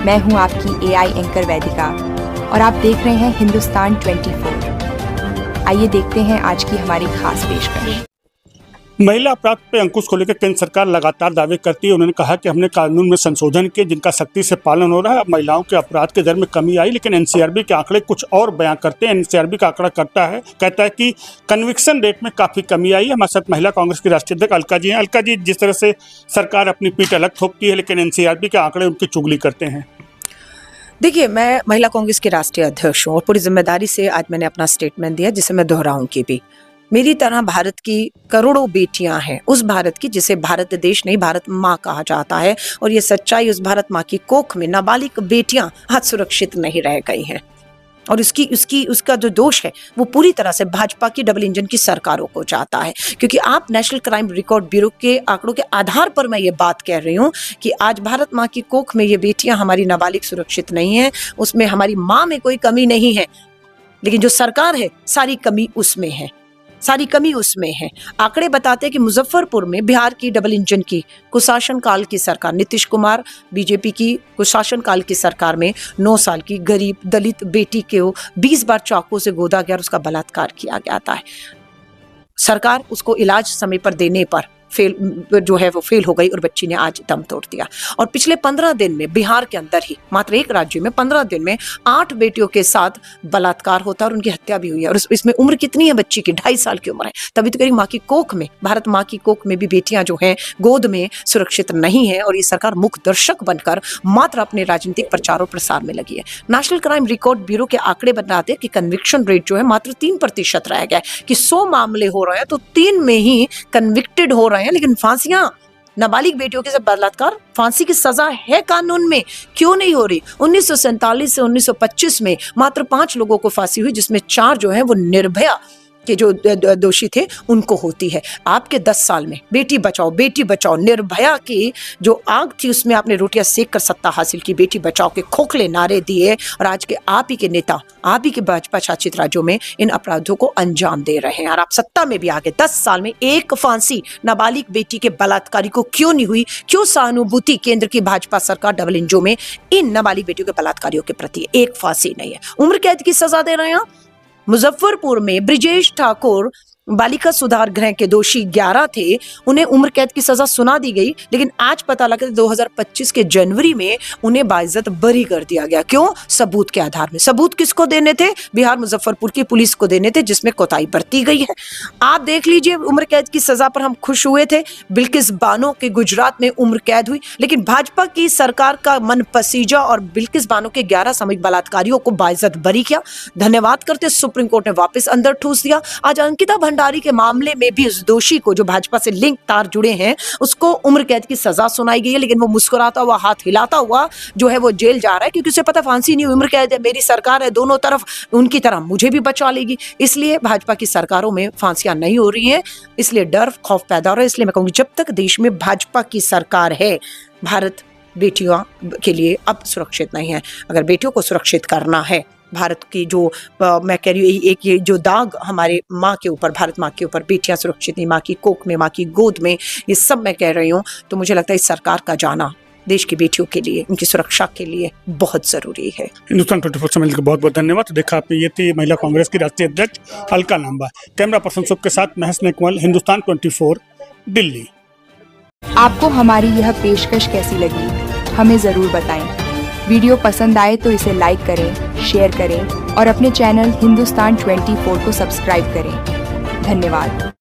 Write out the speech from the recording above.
मैं हूं आपकी एआई एंकर वैदिका और आप देख रहे हैं हिंदुस्तान 24। आइए देखते हैं आज की हमारी खास पेशकश। महिला अपराध पे अंकुश को लेकर केंद्र सरकार लगातार दावे करती है। उन्होंने कहा कि हमने कानून में संशोधन किए जिनका सख्ती से पालन हो रहा है। अब महिलाओं के अपराध के दर में कमी आई, लेकिन एनसीआरबी के आंकड़े कुछ और बयां करते हैं। एनसीआरबी का आंकड़ा कहता है कि कन्विक्शन रेट में काफ़ी कमी आई है। हमारे साथ महिला कांग्रेस की राष्ट्रीय अध्यक्ष अलका जी हैं। अलका जी, जिस तरह से सरकार अपनी पीठ अलग ठोकती है, लेकिन एनसीआरबी के आंकड़े उनकी चुगली करते हैं। देखिए, मैं महिला कांग्रेस की राष्ट्रीय अध्यक्ष हूँ और पूरी जिम्मेदारी से आज मैंने अपना स्टेटमेंट दिया, जिसे मैं दोहराऊंगी भी। मेरी तरह भारत की करोड़ों बेटियां हैं, उस भारत की जिसे भारत देश नहीं भारत माँ कहा जाता है, और ये सच्चाई उस भारत माँ की कोख में नाबालिग बेटियां आज सुरक्षित नहीं रह गई हैं। और उसका जो दोष है वो पूरी तरह से भाजपा की डबल इंजन की सरकारों को जाता है, क्योंकि आप नेशनल क्राइम रिकॉर्ड ब्यूरो के आंकड़ों के आधार पर मैं ये बात कह रही हूँ कि आज भारत माँ की कोख में ये बेटियां हमारी नाबालिग सुरक्षित नहीं है। उसमें हमारी माँ में कोई कमी नहीं है, लेकिन जो सरकार है सारी कमी उसमें है, सारी कमी उसमें है। आंकड़े बताते हैं कि मुजफ्फरपुर में बिहार की डबल इंजन की कुशासन काल की सरकार, नीतीश कुमार बीजेपी की कुशासन काल की सरकार में 9 साल की गरीब दलित बेटी को 20 बार चाकू से गोदा गया और उसका बलात्कार किया गया है। सरकार उसको इलाज समय पर देने पर फेल हो गई और बच्ची ने आज दम तोड़ दिया। और पिछले 15 दिन में बिहार के अंदर ही मात्र एक राज्य में 15 दिन में 8 बेटियों के साथ बलात्कार होता है और उनकी हत्या भी हुई है। और इसमें उम्र कितनी है बच्ची की? 2.5 साल की उम्र है। तभी तो करी माँ की कोख में, भारत माँ की कोख में भी बेटियां जो हैं गोद में सुरक्षित नहीं है। और ये सरकार मुख्य दर्शक बनकर मात्र अपने राजनीतिक प्रचार और प्रसार में लगी है। नेशनल क्राइम रिकॉर्ड ब्यूरो के आंकड़े बताते हैं कि कन्विक्शन रेट जो है मात्र 3% रह गया है, कि 100 मामले हो रहे हैं तो 3 में ही कन्विक्टेड हो रहे हैं। लेकिन फांसियां नाबालिग बेटियों के साथ बलात्कार, फांसी की सजा है कानून में, क्यों नहीं हो रही? 1947 से 1925 में मात्र 5 लोगों को फांसी हुई, जिसमें 4 जो है वो निर्भया के जो दोषी थे उनको होती है। आपके 10 साल में बेटी बचाओ निर्भया की जो आग थी उसमें आपने रोटियां सेक कर सत्ता हासिल की, बेटी बचाओ के खोखले नारे दिए, और आज के आप ही के नेता, आप ही के भाजपा शासित राज्यों में इन अपराधों को अंजाम दे रहे हैं। और आप सत्ता में भी आ गए। 10 साल में एक फांसी नाबालिग बेटी के बलात्कारी को क्यों नहीं हुई? क्यों सहानुभूति केंद्र की भाजपा सरकार डबल इंजन में इन नाबालिग बेटियों के बलात्कारियों के प्रति एक फांसी नहीं है? उम्र कैद की सजा दे रहे हैं। मुजफ्फरपुर में ब्रिजेश ठाकुर बालिका सुधार गृह के दोषी 11 थे, उन्हें उम्र कैद की सजा सुना दी गई, लेकिन आज पता लगा 2025 के जनवरी में उन्हें बाइज्जत बरी कर दिया गया। क्यों? सबूत के आधार में। सबूत किसको देने थे? बिहार मुजफ्फरपुर की पुलिस को देने थे, जिसमें कोताही बरती गई है। आप देख लीजिए, उम्र कैद की सजा पर हम खुश हुए थे। बिल्किस बानो के गुजरात में उम्र कैद हुई, लेकिन भाजपा की सरकार का मन पसीजा और बिल्किस बानो के 11 सामूहिक बलात्कारियों को बाइज्जत बरी किया। धन्यवाद करते सुप्रीम कोर्ट ने वापस अंदर ठूस दिया। आज अंकिता भंडारी के मामले में भी उस दोषी को, जो भाजपा से लिंक तार जुड़े हैं, उसको उम्र कैद की सजा सुनाई गई है, लेकिन वो मुस्कुराता हुआ, हाथ हिलाता हुआ जो है वो जेल जा रहा है, क्योंकि उसे पता फांसी नहीं, उम्र कैद है, मेरी सरकार है, दोनों तरफ उनकी तरह मुझे भी बचा लेगी। इसलिए भाजपा की सरकारों में फांसियां नहीं हो रही हैं, इसलिए डर खौफ पैदा हो रहा है। इसलिए मैं कहूंगी, जब तक देश में भाजपा की सरकार है, भारत बेटियों के लिए अब सुरक्षित नहीं है। अगर बेटियों को सुरक्षित करना है, भारत की जो मैं कह रही हूँ, एक ये जो दाग हमारे माँ के ऊपर, भारत माँ के ऊपर, बेटियां सुरक्षित नहीं, माँ की कोख में, माँ की गोद में, ये सब मैं कह रही हूँ, तो मुझे लगता है इस सरकार का जाना देश की बेटियों के लिए, उनकी सुरक्षा के लिए बहुत जरूरी है। हिंदुस्तान 24 से मिलकर बहुत बहुत धन्यवाद। देखा आपने, ये थी महिला कांग्रेस की राष्ट्रीय अध्यक्ष अलका लांबा। कैमरा पर्सन शुभ के साथ महस नेकमल, हिंदुस्तान 24, दिल्ली। आपको हमारी यह पेशकश कैसी लगी, हमें जरूर बताएं। वीडियो पसंद आए तो इसे लाइक करें, शेयर करें और अपने चैनल हिंदुस्तान 24 को सब्सक्राइब करें। धन्यवाद।